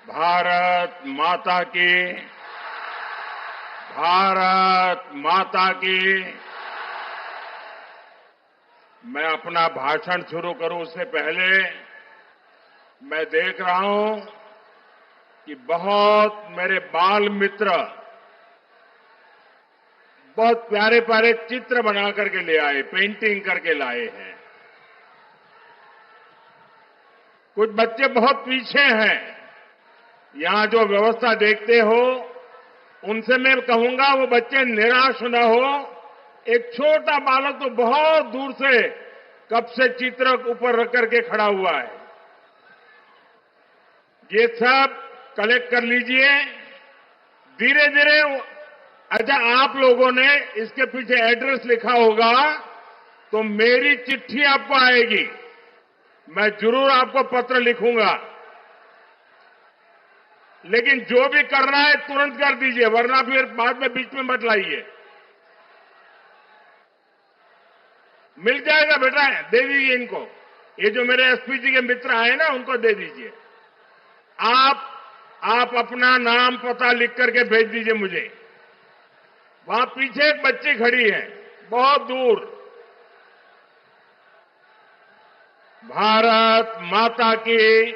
भारत माता की, भारत माता की। मैं अपना भाषण शुरू करूं उससे पहले मैं देख रहा हूं कि बहुत मेरे बाल मित्र बहुत प्यारे प्यारे चित्र बना करके ले आए, पेंटिंग करके लाए हैं। कुछ बच्चे बहुत पीछे हैं। यहां जो व्यवस्था देखते हो उनसे मैं कहूंगा वो बच्चे निराश न हो। एक छोटा बालक तो बहुत दूर से कब से चित्र ऊपर रख करके खड़ा हुआ है। ये सब कलेक्ट कर लीजिए धीरे धीरे। अच्छा, आप लोगों ने इसके पीछे एड्रेस लिखा होगा तो मेरी चिट्ठी आपको आएगी, मैं जरूर आपको पत्र लिखूंगा। लेकिन जो भी करना है तुरंत कर दीजिए, वरना फिर बाद में बीच में मत लाइए। मिल जाएगा बेटा, दे दीजिए इनको। ये जो मेरे एसपी जी के मित्र आए ना उनको दे दीजिए। आप अपना नाम पता लिख करके भेज दीजिए मुझे। वहां पीछे एक बच्ची खड़ी है बहुत दूर। भारत माता की,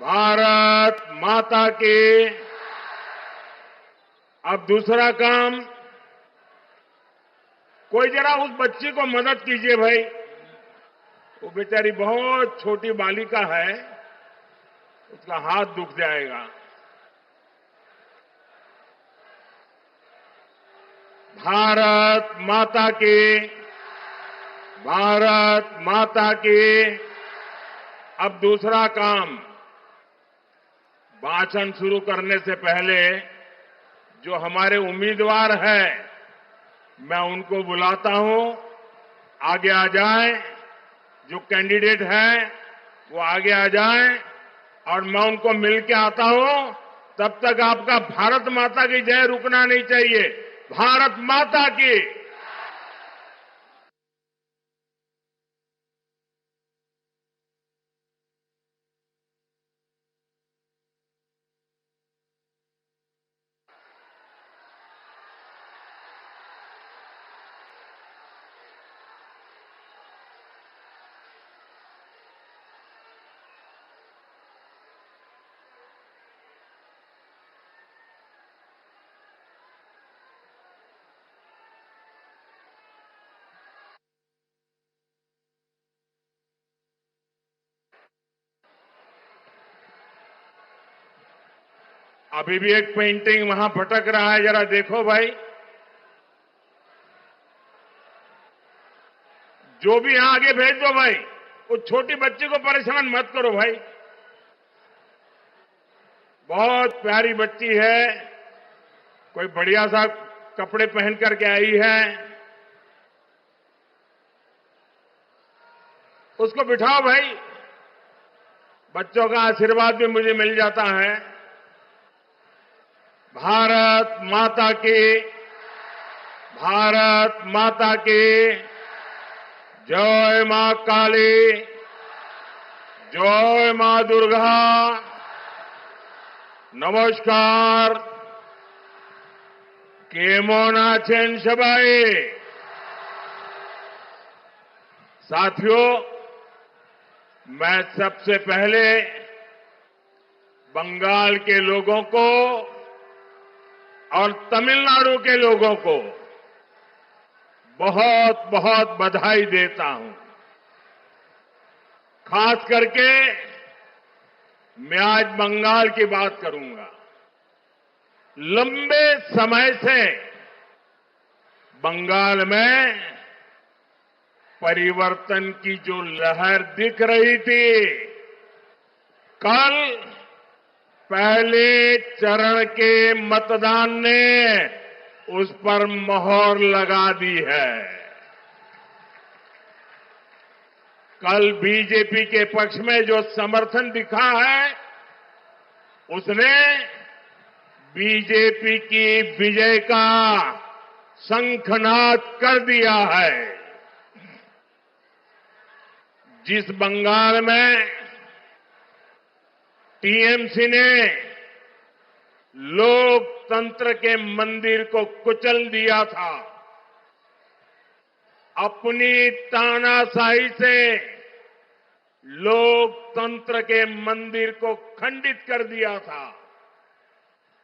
भारत माता की। अब दूसरा काम, कोई जरा उस बच्ची को मदद कीजिए भाई। वो बेचारी बहुत छोटी बालिका है, उसका हाथ दुख जाएगा। भारत माता की, भारत माता की। अब दूसरा काम, भाषण शुरू करने से पहले जो हमारे उम्मीदवार हैं मैं उनको बुलाता हूं, आगे आ जाएं। जो कैंडिडेट हैं वो आगे आ जाएं और मैं उनको मिल के आता हूं। तब तक आपका भारत माता की जय रुकना नहीं चाहिए। भारत माता की। अभी भी एक पेंटिंग वहां भटक रहा है, जरा देखो भाई। जो भी यहां आगे भेज दो भाई। उस छोटी बच्ची को परेशान मत करो भाई। बहुत प्यारी बच्ची है, कोई बढ़िया सा कपड़े पहन करके आई है। उसको बिठाओ भाई। बच्चों का आशीर्वाद भी मुझे मिल जाता है। भारत माता की, भारत माता की। जय मां काली, जय मां दुर्गा। नमस्कार। केमन आছেন सबाई। साथियों, मैं सबसे पहले बंगाल के लोगों को और तमिलनाडु के लोगों को बहुत बहुत बधाई देता हूं। खास करके मैं आज बंगाल की बात करूंगा। लंबे समय से बंगाल में परिवर्तन की जो लहर दिख रही थी, कल पहले चरण के मतदान ने उस पर मोहर लगा दी है। कल बीजेपी के पक्ष में जो समर्थन दिखा है उसने बीजेपी की विजय का शंखनाद कर दिया है। जिस बंगाल में टीएमसी ने लोकतंत्र के मंदिर को कुचल दिया था। अपनी तानाशाही से लोकतंत्र के मंदिर को खंडित कर दिया था।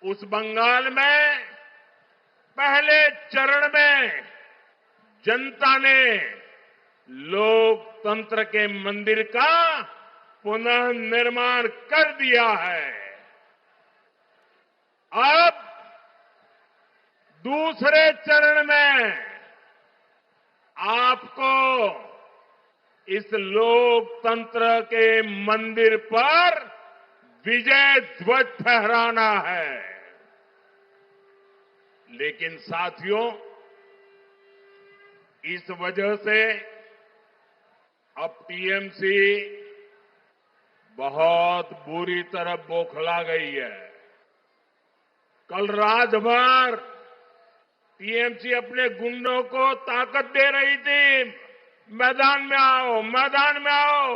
उस बंगाल में पहले चरण में जनता ने लोकतंत्र के मंदिर का पुनर्निर्माण कर दिया है। अब दूसरे चरण में आपको इस लोकतंत्र के मंदिर पर विजय ध्वज फहराना है। लेकिन साथियों, इस वजह से अब टीएमसी बहुत बुरी तरह बौखला गई है। कल रात भर टीएमसी अपने गुंडों को ताकत दे रही थी, मैदान में आओ, मैदान में आओ।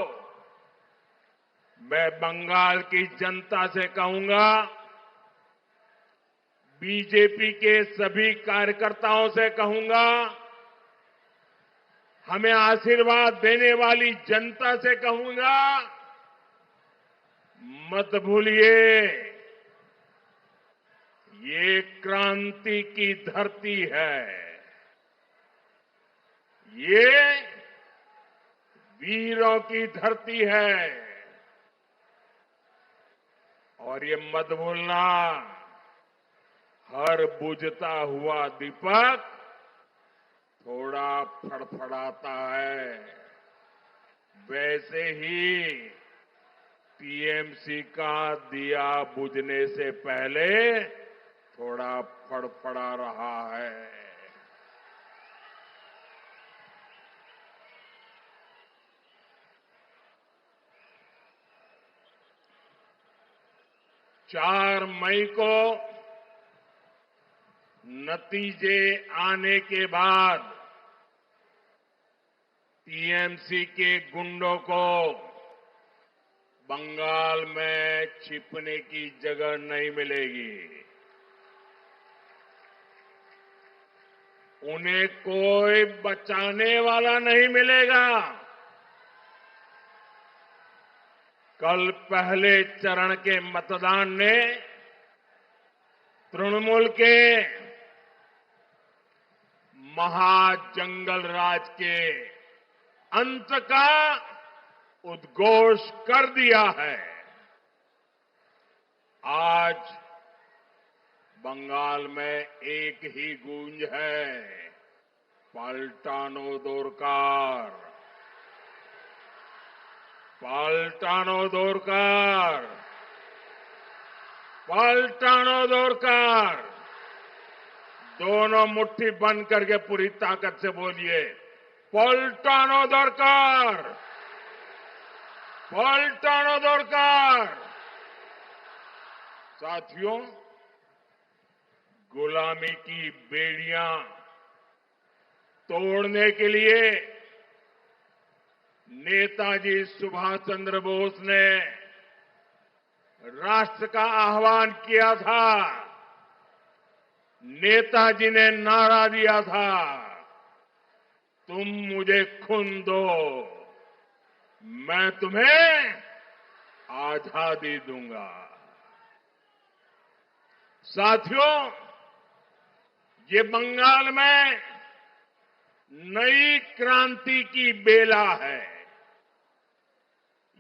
मैं बंगाल की जनता से कहूंगा, बीजेपी के सभी कार्यकर्ताओं से कहूंगा, हमें आशीर्वाद देने वाली जनता से कहूंगा, मत भूलिए, ये क्रांति की धरती है। ये वीरों की धरती है। और ये मत भूलना, हर बुझता हुआ दीपक थोड़ा फड़फड़ाता है। वैसे ही टीएमसी का दिया बुझने से पहले थोड़ा फड़फड़ा रहा है। चार मई को नतीजे आने के बाद टीएमसी के गुंडों को बंगाल में छिपने की जगह नहीं मिलेगी। उन्हें कोई बचाने वाला नहीं मिलेगा। कल पहले चरण के मतदान ने तृणमूल के महाजंगल राज के अंत का उद्घोष कर दिया है। आज बंगाल में एक ही गूंज है, पलटानो दोरकार, पलटानो दोरकार, पलटानो दोरकार। दोनों मुट्ठी बंद करके पूरी ताकत से बोलिए, पलटानो दोरकार, पलटानो दोरकार। साथियों, गुलामी की बेड़ियां तोड़ने के लिए नेताजी सुभाष चंद्र बोस ने राष्ट्र का आह्वान किया था। नेताजी ने नारा दिया था, तुम मुझे खून दो, मैं तुम्हें आजादी दूंगा। साथियों, ये बंगाल में नई क्रांति की बेला है।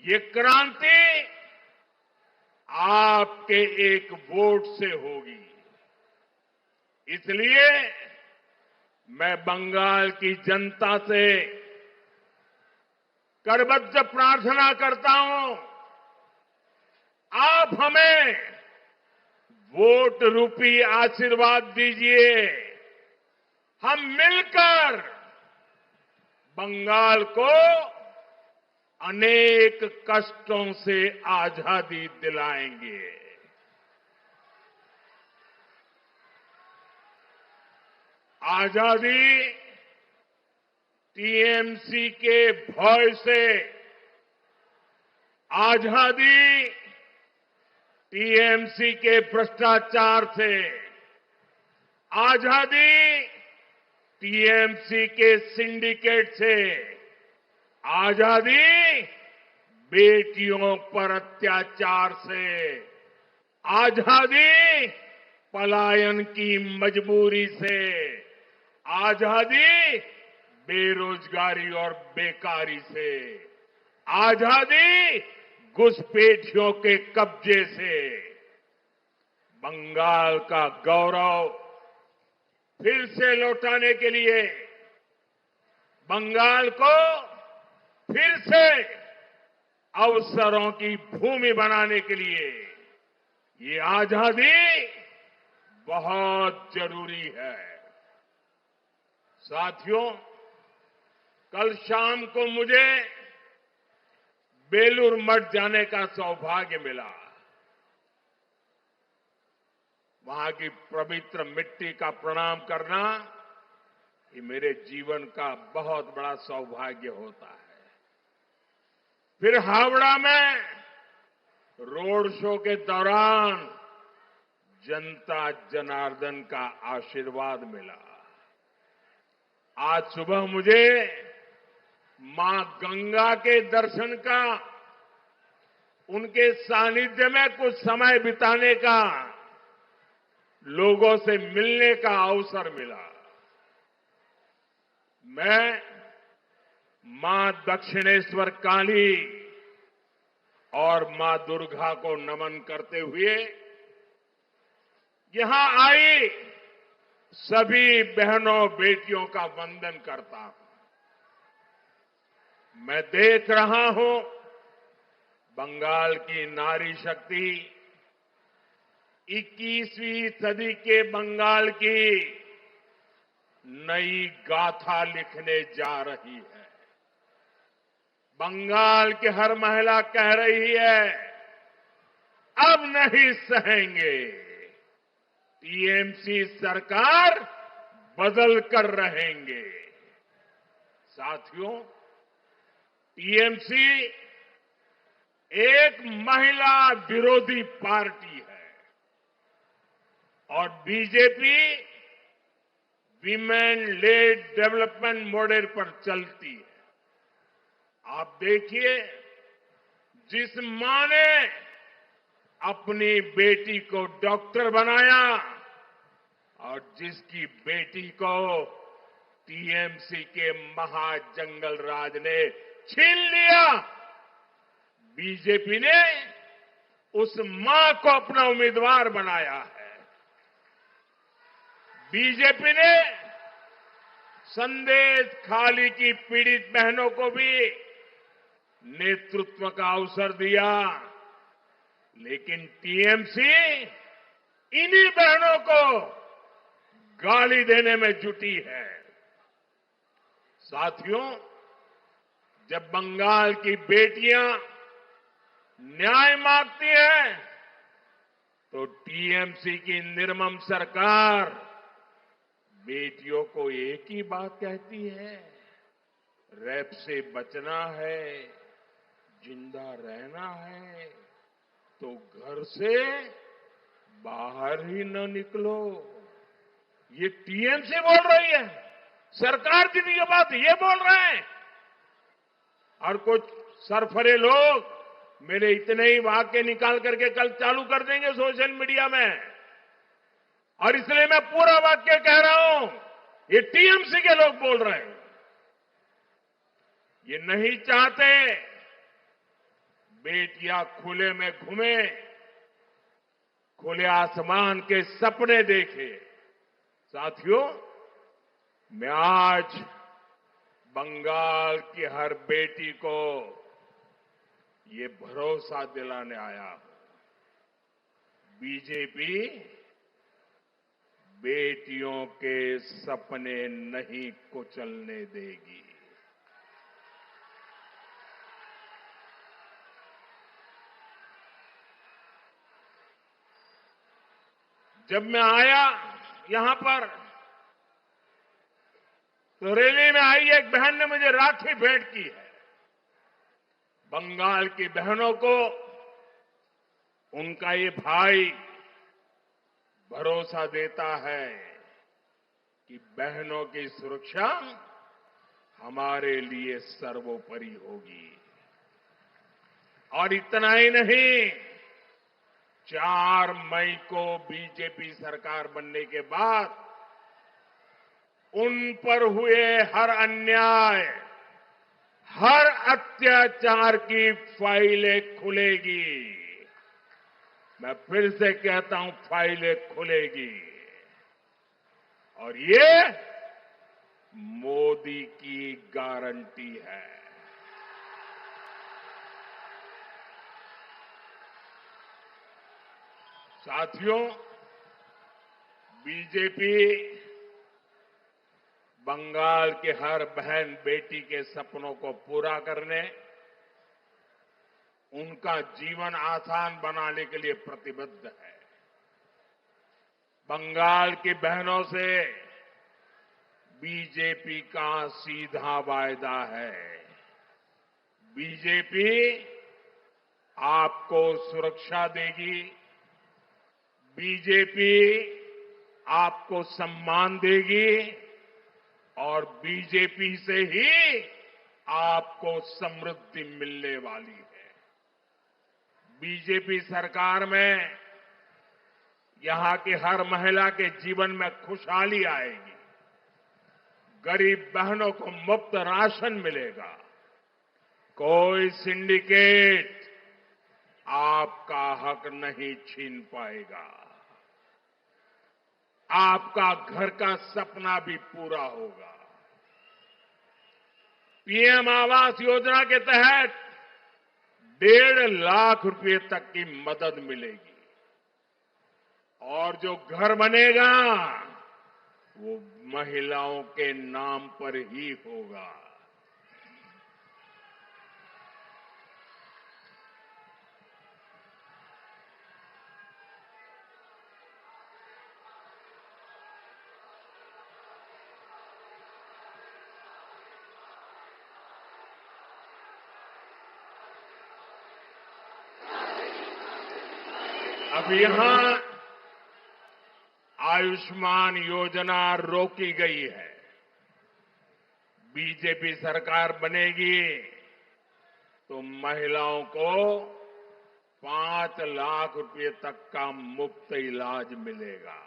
ये क्रांति आपके एक वोट से होगी। इसलिए मैं बंगाल की जनता से करबद्ध प्रार्थना करता हूं, आप हमें वोट रूपी आशीर्वाद दीजिए। हम मिलकर बंगाल को अनेक कष्टों से आजादी दिलाएंगे। आजादी टीएमसी के भय से, आजादी टीएमसी के भ्रष्टाचार से, आजादी टीएमसी के सिंडिकेट से, आजादी बेटियों पर अत्याचार से, आजादी पलायन की मजबूरी से, आजादी बेरोजगारी और बेकारी से, आजादी घुसपैठियों के कब्जे से। बंगाल का गौरव फिर से लौटाने के लिए, बंगाल को फिर से अवसरों की भूमि बनाने के लिए ये आजादी बहुत जरूरी है। साथियों, कल शाम को मुझे बेलूर मठ जाने का सौभाग्य मिला। वहां की पवित्र मिट्टी का प्रणाम करना ये मेरे जीवन का बहुत बड़ा सौभाग्य होता है। फिर हावड़ा में रोड शो के दौरान जनता जनार्दन का आशीर्वाद मिला। आज सुबह मुझे मां गंगा के दर्शन का, उनके सानिध्य में कुछ समय बिताने का, लोगों से मिलने का अवसर मिला। मैं मां दक्षिणेश्वर काली और मां दुर्गा को नमन करते हुए यहां आई सभी बहनों बेटियों का वंदन करता हूं। मैं देख रहा हूं बंगाल की नारी शक्ति 21वीं सदी के बंगाल की नई गाथा लिखने जा रही है। बंगाल की हर महिला कह रही है, अब नहीं सहेंगे, टीएमसी सरकार बदल कर रहेंगे। साथियों, टीएमसी एक महिला विरोधी पार्टी है और BJP women lead development model पर चलती है। आप देखिए, जिस मां ने अपनी बेटी को डॉक्टर बनाया और जिसकी बेटी को टीएमसी के महाजंगल राज ने छीन लिया, बीजेपी ने उस मां को अपना उम्मीदवार बनाया है। बीजेपी ने संदेश खाली की पीड़ित बहनों को भी नेतृत्व का अवसर दिया, लेकिन टीएमसी इन्हीं बहनों को गाली देने में जुटी है। साथियों, जब बंगाल की बेटियां न्याय मांगती हैं, तो टीएमसी की निर्मम सरकार बेटियों को एक ही बात कहती है, रेप से बचना है, जिंदा रहना है तो घर से बाहर ही न निकलो। ये टीएमसी बोल रही है, सरकार की ये बात ये बोल रहे हैं। और कुछ सरफरे लोग मेरे इतने ही वाक्य निकाल करके कल चालू कर देंगे सोशल मीडिया में, और इसलिए मैं पूरा वाक्य कह रहा हूं, ये टीएमसी के लोग बोल रहे हैं। ये नहीं चाहते बेटियां खुले में घूमे, खुले आसमान के सपने देखे। साथियों, मैं आज बंगाल की हर बेटी को ये भरोसा दिलाने आया हूं, बीजेपी बेटियों के सपने नहीं कुचलने देगी। जब मैं आया यहां पर, तो रैली में आई एक बहन ने मुझे राखी भेंट की है। बंगाल की बहनों को उनका ये भाई भरोसा देता है कि बहनों की सुरक्षा हमारे लिए सर्वोपरि होगी। और इतना ही नहीं, 4 मई को बीजेपी सरकार बनने के बाद उन पर हुए हर अन्याय, हर अत्याचार की फाइलें खुलेगी। मैं फिर से कहता हूं, फाइलें खुलेगी। और ये मोदी की गारंटी है। साथियों, बीजेपी बंगाल के हर बहन बेटी के सपनों को पूरा करने, उनका जीवन आसान बनाने के लिए प्रतिबद्ध है। बंगाल की बहनों से बीजेपी का सीधा वायदा है। बीजेपी आपको सुरक्षा देगी, बीजेपी आपको सम्मान देगी और बीजेपी से ही आपको समृद्धि मिलने वाली है। बीजेपी सरकार में यहां की हर महिला के जीवन में खुशहाली आएगी। गरीब बहनों को मुफ्त राशन मिलेगा। कोई सिंडिकेट आपका हक नहीं छीन पाएगा। आपका घर का सपना भी पूरा होगा। पीएम आवास योजना के तहत 1.5 लाख रुपए तक की मदद मिलेगी। और जो घर बनेगा वो महिलाओं के नाम पर ही होगा। अब यहां आयुष्मान योजना रोकी गई है। बीजेपी सरकार बनेगी तो महिलाओं को 5 लाख रुपए तक का मुफ्त इलाज मिलेगा।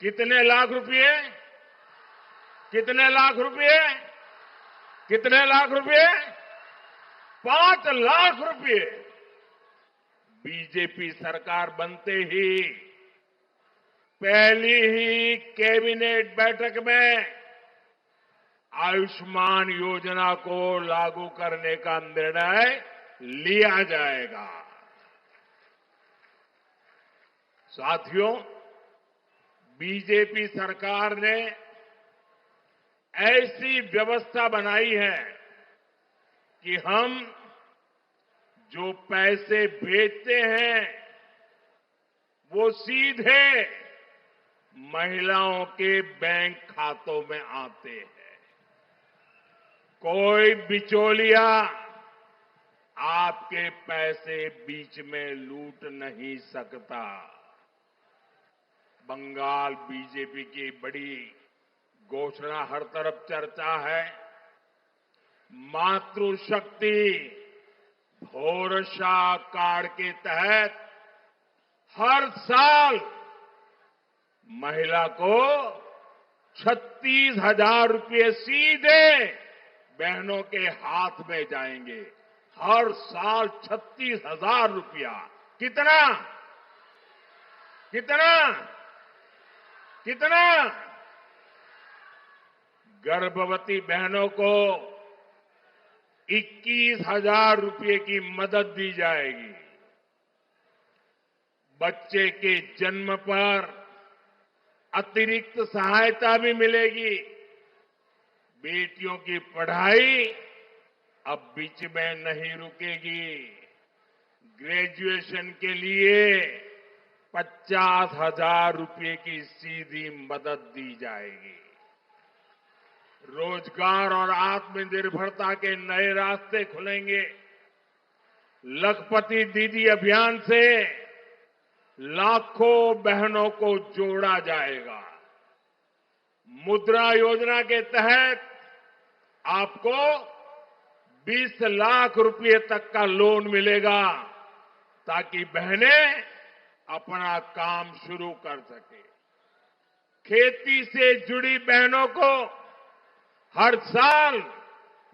कितने लाख रुपए? कितने लाख रुपए? कितने लाख रुपए? 5 लाख रुपए। बीजेपी सरकार बनते ही पहली ही कैबिनेट बैठक में आयुष्मान योजना को लागू करने का निर्णय लिया जाएगा। साथियों, बीजेपी सरकार ने ऐसी व्यवस्था बनाई है कि हम जो पैसे भेजते हैं वो सीधे महिलाओं के बैंक खातों में आते हैं। कोई बिचौलिया आपके पैसे बीच में लूट नहीं सकता। बंगाल बीजेपी की बड़ी घोषणा हर तरफ चर्चा है। मातृशक्ति भरोसा कार्ड के तहत हर साल महिला को 36,000 रुपये सीधे बहनों के हाथ में जाएंगे। हर साल 36,000 रुपया। कितना? कितना? कितना? गर्भवती बहनों को 21,000 रुपये की मदद दी जाएगी। बच्चे के जन्म पर अतिरिक्त सहायता भी मिलेगी। बेटियों की पढ़ाई अब बीच में नहीं रुकेगी। ग्रेजुएशन के लिए 50,000 रुपये की सीधी मदद दी जाएगी। रोजगार और आत्मनिर्भरता के नए रास्ते खुलेंगे। लखपति दीदी अभियान से लाखों बहनों को जोड़ा जाएगा। मुद्रा योजना के तहत आपको 20 लाख रुपए तक का लोन मिलेगा ताकि बहनें अपना काम शुरू कर सके। खेती से जुड़ी बहनों को हर साल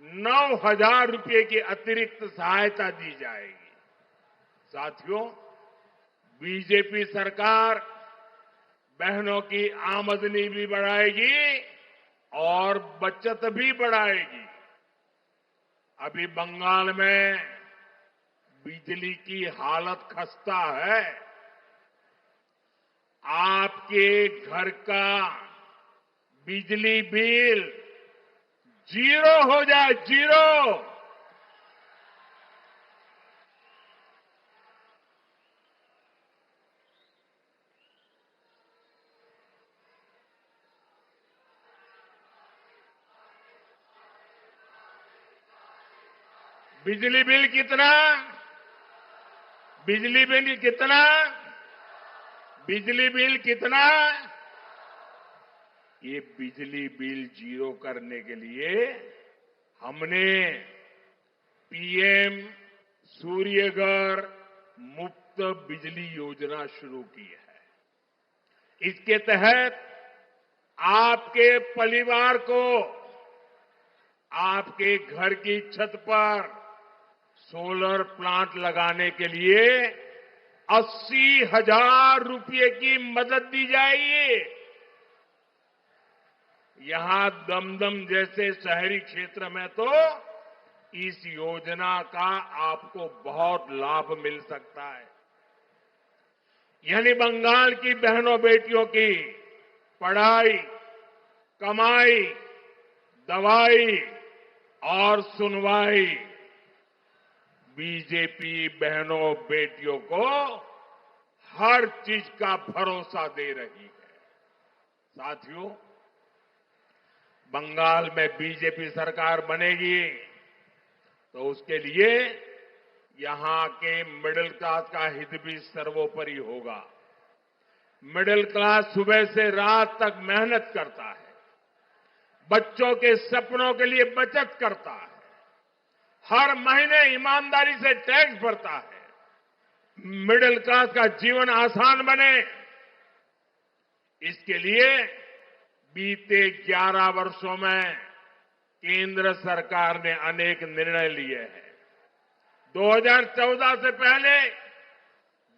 9,000 रुपए की अतिरिक्त सहायता दी जाएगी। साथियों, बीजेपी सरकार बहनों की आमदनी भी बढ़ाएगी और बचत भी बढ़ाएगी। अभी बंगाल में बिजली की हालत खस्ता है। आपके घर का बिजली बिल 0 हो जाए, 0। बिजली बिल कितना? बिजली बिल कितना? बिजली बिल कितना? ये बिजली बिल 0 करने के लिए हमने पीएम सूर्यघर मुफ्त बिजली योजना शुरू की है। इसके तहत आपके परिवार को आपके घर की छत पर सोलर प्लांट लगाने के लिए 80,000 रुपए की मदद दी जाएगी। यहां दमदम जैसे शहरी क्षेत्र में तो इस योजना का आपको बहुत लाभ मिल सकता है। यानी बंगाल की बहनों बेटियों की पढ़ाई, कमाई, दवाई और सुनवाई बीजेपी बहनों बेटियों को हर चीज का भरोसा दे रही है। साथियों, बंगाल में बीजेपी सरकार बनेगी तो उसके लिए यहां के मिडिल क्लास का हित भी सर्वोपरि होगा। मिडिल क्लास सुबह से रात तक मेहनत करता है, बच्चों के सपनों के लिए बचत करता है, हर महीने ईमानदारी से टैक्स भरता है। मिडिल क्लास का जीवन आसान बने, इसके लिए बीते 11 वर्षों में केंद्र सरकार ने अनेक निर्णय लिए हैं। 2014 से पहले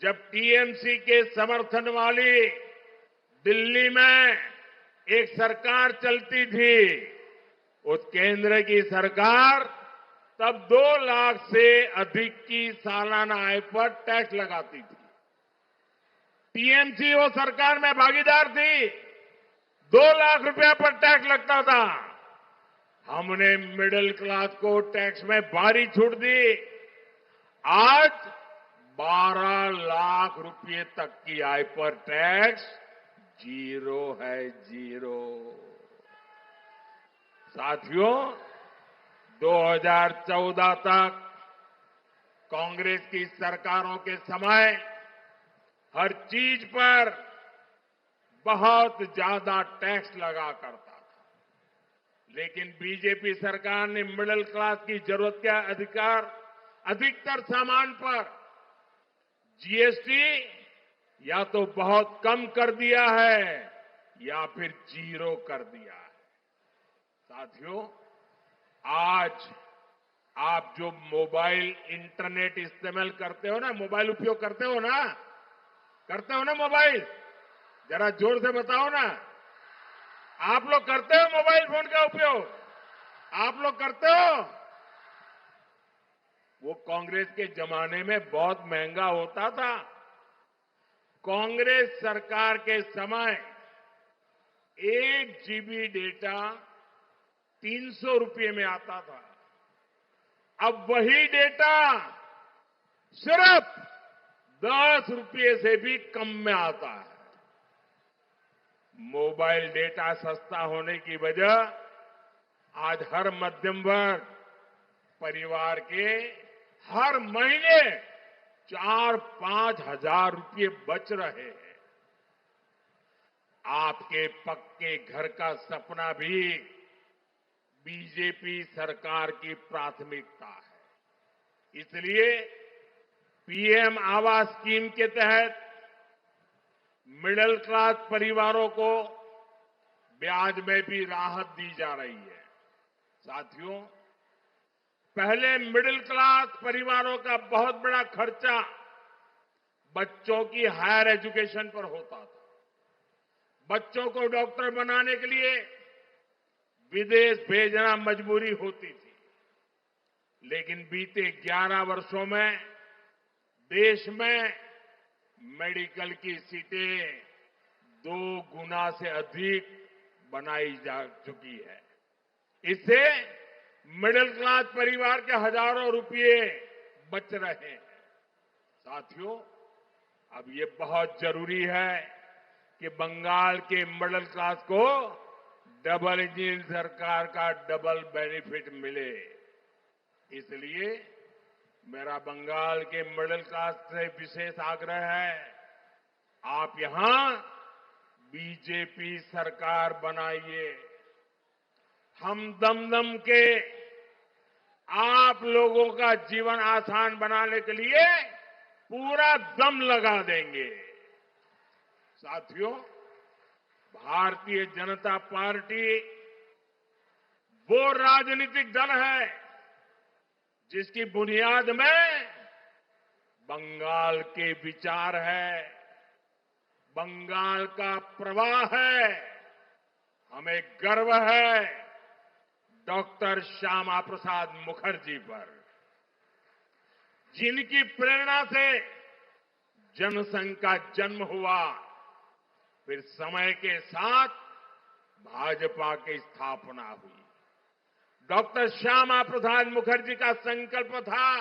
जब टीएमसी के समर्थन वाली दिल्ली में एक सरकार चलती थी, उस केंद्र की सरकार तब 2 लाख से अधिक की सालाना आय पर टैक्स लगाती थी। टीएमसी वो सरकार में भागीदार थी, 2 लाख रुपया पर टैक्स लगता था। हमने मिडिल क्लास को टैक्स में भारी छूट दी। आज 12 लाख रुपए तक की आय पर टैक्स 0 है, 0। साथियों, 2014 तक कांग्रेस की सरकारों के समय हर चीज पर बहुत ज्यादा टैक्स लगा करता था, लेकिन बीजेपी सरकार ने मिडिल क्लास की जरूरत के अधिकतर सामान पर जीएसटी या तो बहुत कम कर दिया है या फिर 0 कर दिया है। साथियों, आज आप जो मोबाइल इंटरनेट इस्तेमाल करते हो ना, मोबाइल उपयोग करते हो ना मोबाइल, जरा जोर से बताओ ना। आप लोग करते हो मोबाइल फोन का उपयोग? आप लोग करते हो? वो कांग्रेस के जमाने में बहुत महंगा होता था। कांग्रेस सरकार के समय 1 जीबी डेटा 300 रुपये में आता था। अब वही डेटा सिर्फ 10 रुपये से भी कम में आता है। मोबाइल डेटा सस्ता होने की वजह आज हर मध्यम वर्ग परिवार के हर महीने 4-5 हजार रुपये बच रहे हैं। आपके पक्के घर का सपना भी बीजेपी सरकार की प्राथमिकता है। इसलिए पीएम आवास स्कीम के तहत मिडिल क्लास परिवारों को ब्याज में भी राहत दी जा रही है। साथियों, पहले मिडिल क्लास परिवारों का बहुत बड़ा खर्चा बच्चों की हायर एजुकेशन पर होता था। बच्चों को डॉक्टर बनाने के लिए विदेश भेजना मजबूरी होती थी। लेकिन बीते 11 वर्षों में देश में मेडिकल की सीटें 2 गुना से अधिक बनाई जा चुकी है। इससे मिडिल क्लास परिवार के हजारों रुपये बच रहे हैं। साथियों, अब ये बहुत जरूरी है कि बंगाल के मिडिल क्लास को डबल इंजन सरकार का डबल बेनिफिट मिले। इसलिए मेरा बंगाल के मिडिल क्लास से विशेष आग्रह है, आप यहां बीजेपी सरकार बनाइए। हम दम के आप लोगों का जीवन आसान बनाने के लिए पूरा दम लगा देंगे। साथियों, भारतीय जनता पार्टी वो राजनीतिक दल है जिसकी बुनियाद में बंगाल के विचार है, बंगाल का प्रवाह है। हमें गर्व है डॉक्टर श्यामा प्रसाद मुखर्जी पर, जिनकी प्रेरणा से जनसंघ का जन्म हुआ, फिर समय के साथ भाजपा की स्थापना हुई। डॉक्टर श्यामा प्रसाद मुखर्जी का संकल्प था,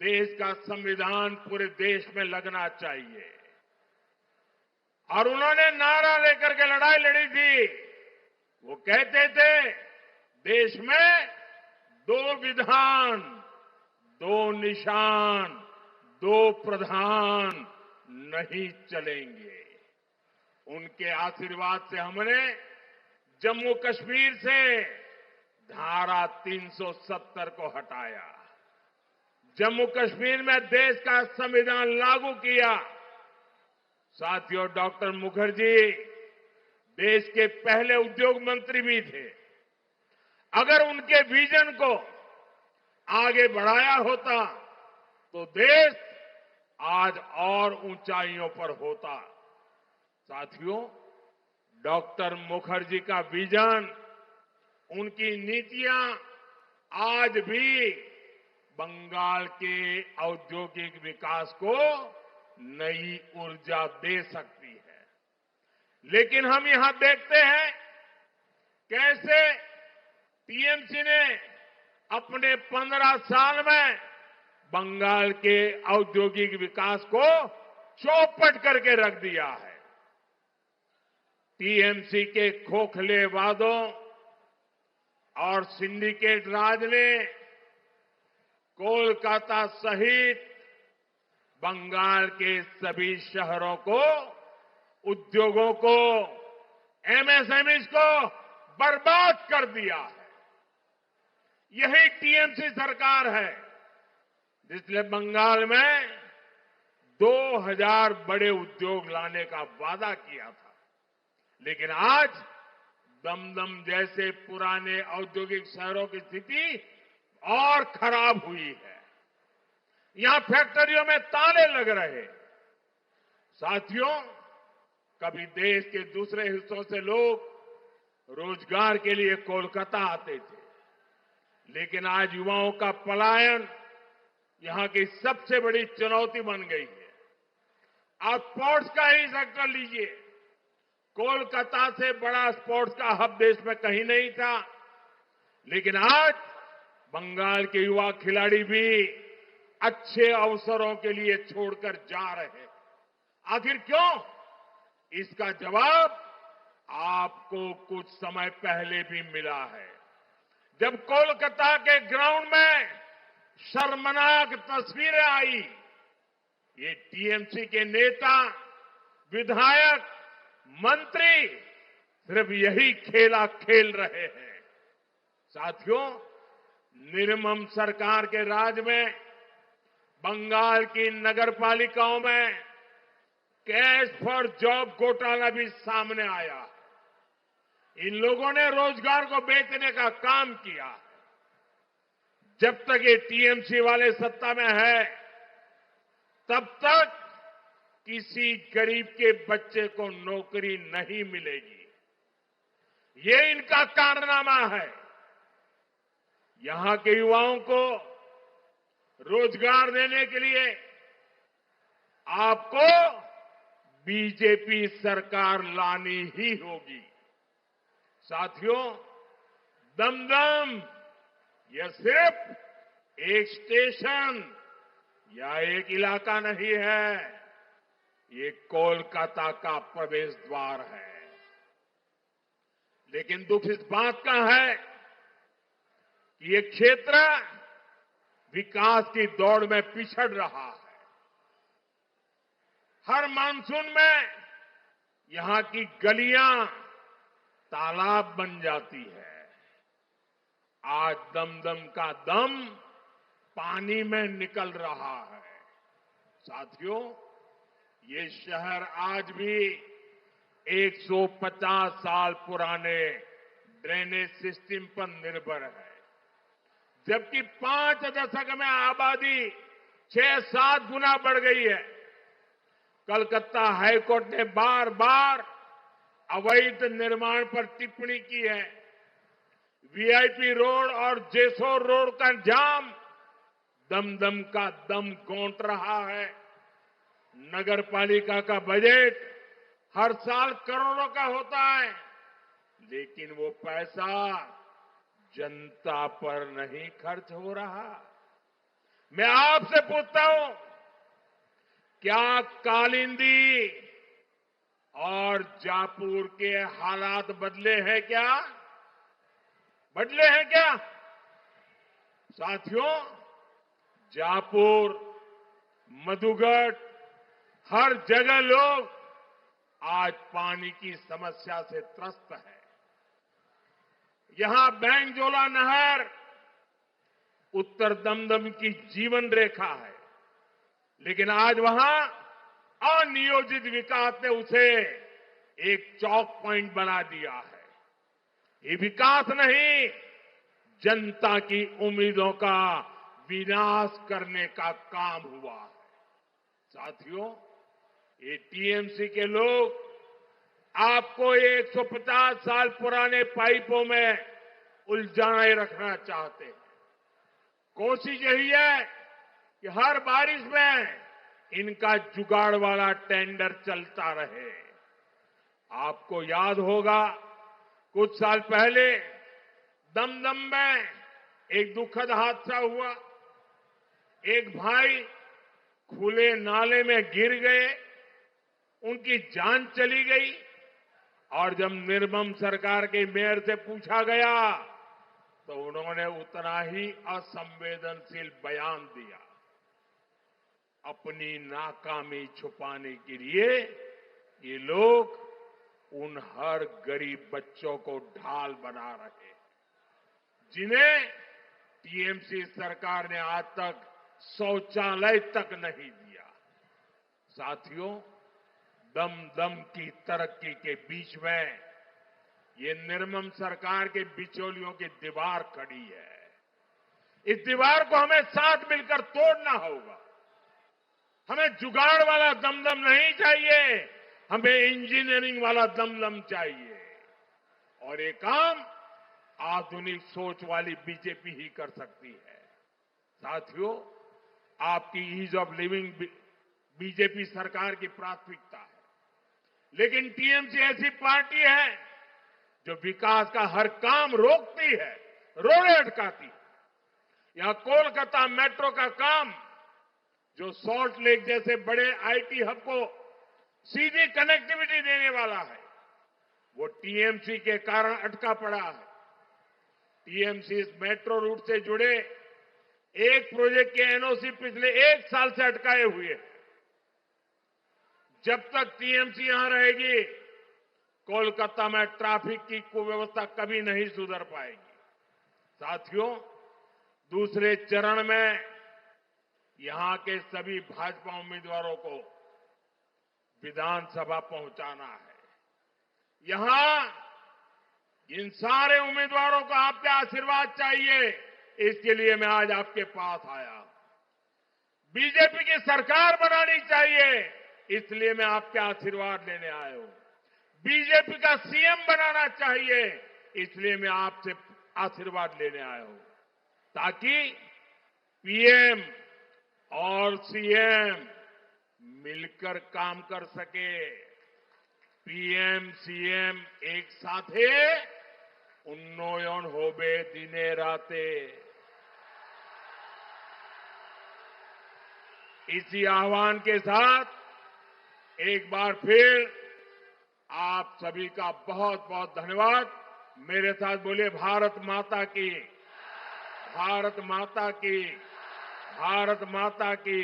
देश का संविधान पूरे देश में लगना चाहिए। और उन्होंने नारा लेकर के लड़ाई लड़ी थी। वो कहते थे, देश में 2 विधान, 2 निशान, 2 प्रधान नहीं चलेंगे। उनके आशीर्वाद से हमने जम्मू कश्मीर से धारा 370 को हटाया, जम्मू कश्मीर में देश का संविधान लागू किया। साथियों, डॉक्टर मुखर्जी देश के पहले उद्योग मंत्री भी थे। अगर उनके विजन को आगे बढ़ाया होता तो देश आज और ऊंचाइयों पर होता। साथियों, डॉक्टर मुखर्जी का विजन, उनकी नीतियां आज भी बंगाल के औद्योगिक विकास को नई ऊर्जा दे सकती है। लेकिन हम यहां देखते हैं कैसे टीएमसी ने अपने 15 साल में बंगाल के औद्योगिक विकास को चौपट करके रख दिया है। टीएमसी के खोखले वादों और सिंडिकेट राज ने कोलकाता सहित बंगाल के सभी शहरों को, उद्योगों को, एमएसएमईज को बर्बाद कर दिया है। यही टीएमसी सरकार है जिसने बंगाल में 2000 बड़े उद्योग लाने का वादा किया था। लेकिन आज दमदम जैसे पुराने औद्योगिक शहरों की स्थिति और खराब हुई है। यहां फैक्ट्रियों में ताले लग रहे। साथियों, कभी देश के दूसरे हिस्सों से लोग रोजगार के लिए कोलकाता आते थे, लेकिन आज युवाओं का पलायन यहां की सबसे बड़ी चुनौती बन गई है। आप स्पोर्ट्स का ही सेक्टर लीजिए, कोलकाता से बड़ा स्पोर्ट्स का हब देश में कहीं नहीं था। लेकिन आज बंगाल के युवा खिलाड़ी भी अच्छे अवसरों के लिए छोड़कर जा रहे हैं। आखिर क्यों? इसका जवाब आपको कुछ समय पहले भी मिला है, जब कोलकाता के ग्राउंड में शर्मनाक तस्वीरें आई। ये टीएमसी के नेता, विधायक, मंत्री सिर्फ यही खेला खेल रहे हैं। साथियों, निर्मम सरकार के राज में बंगाल की नगरपालिकाओं में कैश फॉर जॉब घोटाला भी सामने आया। इन लोगों ने रोजगार को बेचने का काम किया। जब तक ये टीएमसी वाले सत्ता में है, तब तक किसी गरीब के बच्चे को नौकरी नहीं मिलेगी। ये इनका कारनामा है। यहां के युवाओं को रोजगार देने के लिए आपको बीजेपी सरकार लानी ही होगी। साथियों, दमदम यह सिर्फ एक स्टेशन या एक इलाका नहीं है, ये कोलकाता का प्रवेश द्वार है। लेकिन दुख इस बात का है कि ये क्षेत्र विकास की दौड़ में पिछड़ रहा है। हर मानसून में यहां की गलियां तालाब बन जाती है। आज दमदम का दम पानी में निकल रहा है। साथियों, ये शहर आज भी 150 साल पुराने ड्रेनेज सिस्टम पर निर्भर है, जबकि 5 दशक में आबादी 6-7 गुना बढ़ गई है। कलकत्ता हाईकोर्ट ने बार बार अवैध निर्माण पर टिप्पणी की है। वीआईपी रोड और जेसोर रोड का जाम दमदम का दम घोंट रहा है। नगर पालिका का बजट हर साल करोड़ों का होता है, लेकिन वो पैसा जनता पर नहीं खर्च हो रहा। मैं आपसे पूछता हूं, क्या कालिंदी और जापुर के हालात बदले हैं क्या? बदले हैं क्या? साथियों, जापुर, मधुगढ़, हर जगह लोग आज पानी की समस्या से त्रस्त है। यहां बैंगजोला नहर उत्तर दमदम की जीवन रेखा है, लेकिन आज वहां अनियोजित विकास ने उसे एक चौक पॉइंट बना दिया है। ये विकास नहीं, जनता की उम्मीदों का विनाश करने का काम हुआ है। साथियों, ये टीएमसी के लोग आपको 150 साल पुराने पाइपों में उलझाए रखना चाहते हैं। कोशिश यही है कि हर बारिश में इनका जुगाड़ वाला टेंडर चलता रहे। आपको याद होगा, कुछ साल पहले दमदम में एक दुखद हादसा हुआ। एक भाई खुले नाले में गिर गए, उनकी जान चली गई। और जब निर्मम सरकार के मेयर से पूछा गया तो उन्होंने उतना ही असंवेदनशील बयान दिया। अपनी नाकामी छुपाने के लिए ये लोग उन हर गरीब बच्चों को ढाल बना रहे हैं, जिन्हें टीएमसी सरकार ने आज तक शौचालय तक नहीं दिया। साथियों, दमदम की तरक्की के बीच में ये निर्मम सरकार के बिचौलियों की दीवार खड़ी है। इस दीवार को हमें साथ मिलकर तोड़ना होगा। हमें जुगाड़ वाला दमदम नहीं चाहिए, हमें इंजीनियरिंग वाला दमदम चाहिए। और ये काम आधुनिक सोच वाली बीजेपी ही कर सकती है। साथियों, आपकी ईज ऑफ लिविंग बीजेपी सरकार की प्राथमिकता है, लेकिन टीएमसी ऐसी पार्टी है जो विकास का हर काम रोकती है, रोड़े अटकाती है। यहां कोलकाता मेट्रो का काम, जो सॉल्ट लेक जैसे बड़े आईटी हब को सीधी कनेक्टिविटी देने वाला है, वो टीएमसी के कारण अटका पड़ा है। टीएमसी इस मेट्रो रूट से जुड़े एक प्रोजेक्ट के एनओसी पिछले 1 साल से अटकाए हुए हैं। जब तक टीएमसी यहां रहेगी, कोलकाता में ट्रैफिक की कुव्यवस्था कभी नहीं सुधर पाएगी। साथियों, दूसरे चरण में यहां के सभी भाजपा उम्मीदवारों को विधानसभा पहुंचाना है। यहां इन सारे उम्मीदवारों को आपके आशीर्वाद चाहिए, इसके लिए मैं आज आपके पास आया। बीजेपी की सरकार बनानी चाहिए, इसलिए मैं आपके आशीर्वाद लेने आया हूं। बीजेपी का सीएम बनाना चाहिए, इसलिए मैं आपसे आशीर्वाद लेने आया हूं, ताकि पीएम और सीएम मिलकर काम कर सके। पीएम सीएम एक साथे उन्नयन होबे दिने राते। इसी आह्वान के साथ एक बार फिर आप सभी का बहुत बहुत धन्यवाद। मेरे साथ बोलिए भारत माता की, भारत माता की, भारत माता की।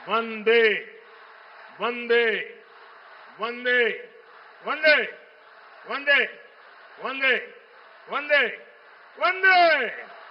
वंदे वंदे वंदे वंदे वंदे वंदे वंदे वंदे।